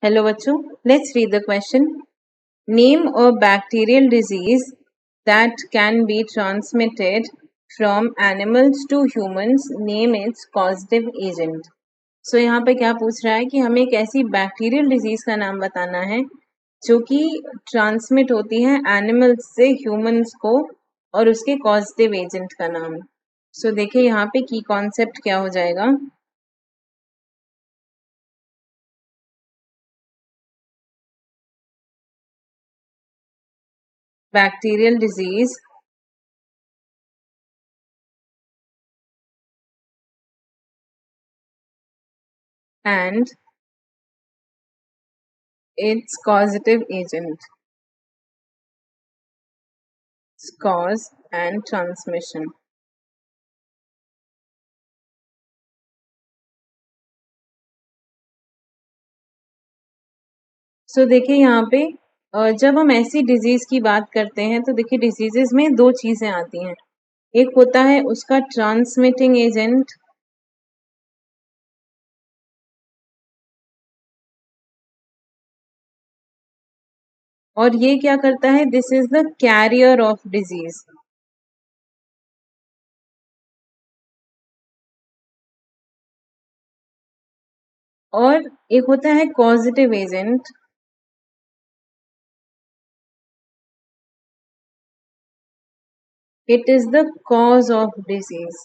Hello बच्चों, let's read the question. Name a bacterial disease that can be transmitted from animals to humans. Name its causative agent. So यहाँ पे क्या पूछ रहा है कि हमें एक ऐसी बैक्टीरियल डिजीज का नाम बताना है जो कि ट्रांसमिट होती है एनिमल्स से ह्यूमंस को और उसके कॉजेटिव एजेंट का नाम. सो देखिए यहाँ पे की कॉन्सेप्ट क्या हो जाएगा. Bacterial disease and its causative agent, cause and transmission. सो देखिए यहाँ पे जब हम ऐसी डिजीज की बात करते हैं तो देखिए डिजीजेस में दो चीजें आती हैं. एक होता है उसका ट्रांसमिटिंग एजेंट और ये क्या करता है, this is the carrier of disease. और एक होता है causative agent. It is the cause of disease,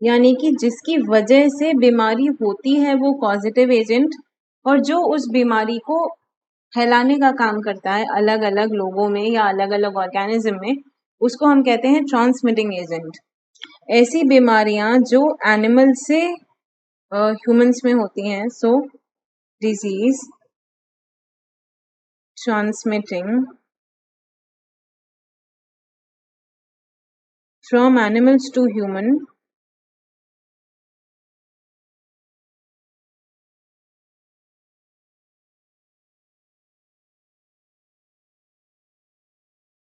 यानी कि जिसकी वजह से बीमारी होती है वो कॉजेटिव एजेंट, और जो उस बीमारी को फैलाने का काम करता है अलग अलग लोगों में या अलग अलग ऑर्गेनिज्म में, उसको हम कहते हैं ट्रांसमिटिंग एजेंट. ऐसी बीमारियां जो एनिमल से ह्यूमंस में होती हैं. So diseases transmitting from animals to human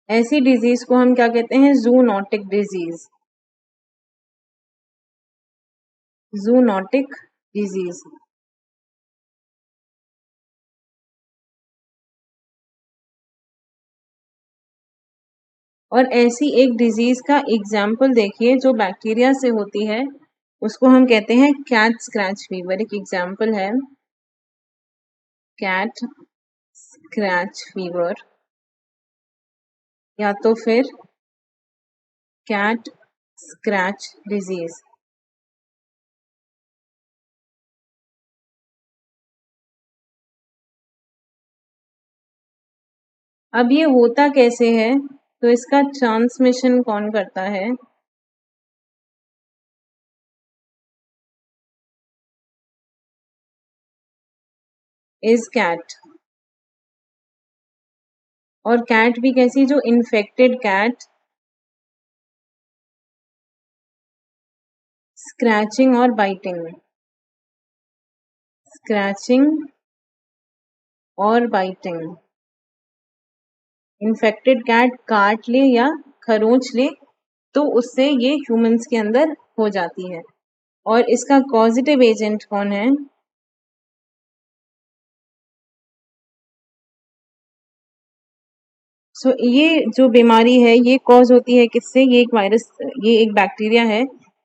ऐसी डिजीज को हम क्या कहते हैं, जूनोटिक डिजीज. Zoonotic disease. और ऐसी एक डिजीज का एग्जाम्पल देखिए जो बैक्टीरिया से होती है, उसको हम कहते हैं कैट स्क्रैच फीवर. एक एग्जाम्पल है कैट स्क्रैच फीवर या तो फिर कैट स्क्रैच डिजीज. अब ये होता कैसे है, तो इसका ट्रांसमिशन कौन करता है, इज कैट. और कैट भी कैसी, जो इन्फेक्टेड कैट स्क्रैचिंग और बाइटिंग, स्क्रैचिंग और बाइटिंग. इन्फेक्टेड कैट काट ले या खरोंच ले तो उससे ये ह्यूमंस के अंदर हो जाती है. और इसका कॉजेटिव एजेंट कौन है, सो ये जो बीमारी है ये कॉज होती है किससे, ये एक वायरस, ये एक बैक्टीरिया है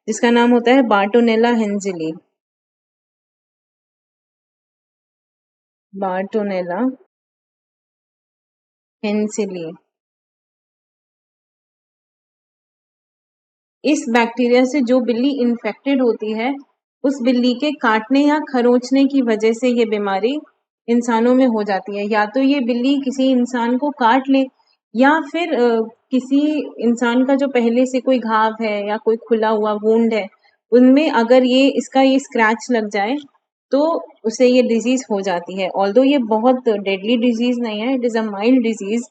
जिसका नाम होता है बार्टोनेला हेंजिली. बार्टोनेला हेंसिली. इस बैक्टीरिया से जो बिल्ली इन्फेक्टेड होती है, उस बिल्ली के काटने या खरोंचने की वजह से ये बीमारी इंसानों में हो जाती है. या तो ये बिल्ली किसी इंसान को काट ले या फिर किसी इंसान का जो पहले से कोई घाव है या कोई खुला हुआ वुंड है, उनमें अगर ये इसका ये स्क्रैच लग जाए तो उसे ये डिजीज हो जाती है. ऑल्दो ये बहुत डेडली डिजीज नहीं है, it is a mild disease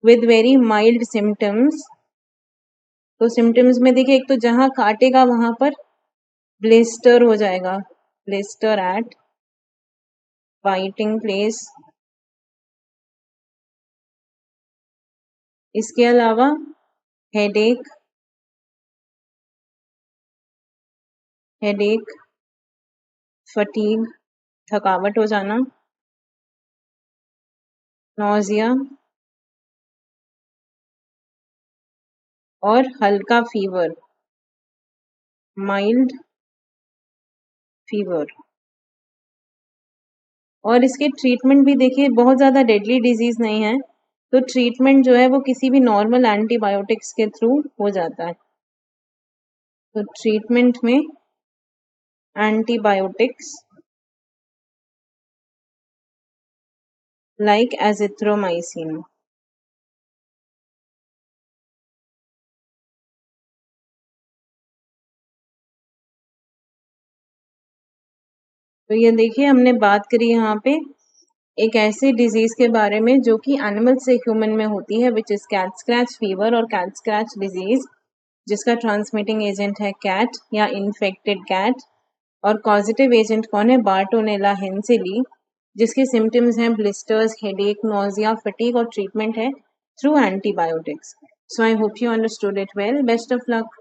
with very mild symptoms. तो सिम्टम्स में देखिए, एक तो जहां काटेगा वहां पर ब्लिस्टर हो जाएगा, ब्लिस्टर एट बाइटिंग प्लेस. इसके अलावा हेडेक, हेडेक, फटीग, थकावट हो जाना, नोजिया और हल्का फीवर, माइल्ड फीवर। और इसके ट्रीटमेंट भी देखिए बहुत ज़्यादा डेडली डिजीज़ नहीं है, तो ट्रीटमेंट जो है वो किसी भी नॉर्मल एंटीबायोटिक्स के थ्रू हो जाता है। तो ट्रीटमेंट में एंटीबायोटिक्स like azithromycin। तो ये देखिए हमने बात करी यहाँ पे एक ऐसे डिजीज के बारे में जो कि एनिमल से ह्यूमन में होती है, which is cat scratch fever और कैट स्क्रैच डिजीज, जिसका ट्रांसमिटिंग एजेंट है कैट या इन्फेक्टेड कैट। और कॉजेटिव एजेंट कौन है? बार्टोनेला हेंसेली, जिसके सिम्टम्स हैं ब्लिस्टर्स, हेडेक, नोजिया, फटीग और ट्रीटमेंट है through antibiotics. So I hope you understood it well. Best of luck.